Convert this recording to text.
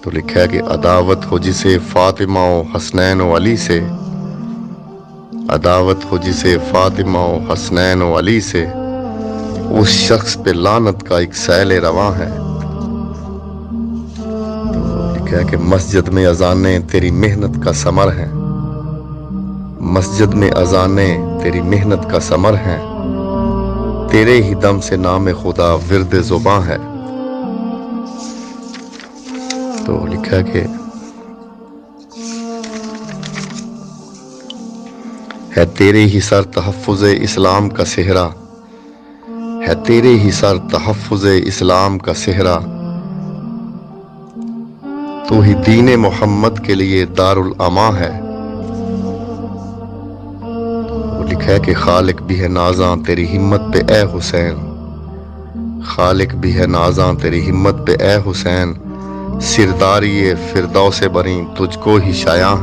تو لکھا ہے کہ عداوت ہو جسے فاطمہ و حسنین و علی سے، عداوت ہو جسے فاطمہ و حسنین و علی سے، اس شخص پہ لعنت کا ایک سیل رواں ہے۔ تو لکھا ہے کہ مسجد میں اذانیں تیری محنت کا ثمر ہیں، مسجد میں اذانیں تیری محنت کا ثمر ہیں، تیرے ہی دم سے نام خدا ورد زباں ہے۔ تو لکھا ہے تیرے ہی سر تحفظ اسلام کا صحرا، ہے تیرے ہی سر تحفظ اسلام کا صحرا، تو ہی دین محمد کے لیے دارالامان ہے۔ وہ لکھا ہے کہ خالق بھی ہے نازاں تیری ہمت پہ اے حسین، خالق بھی ہے نازاں تیری ہمت پہ اے حسین، سرداری فردوس بریں تجھ کو ہی شایاں ہے۔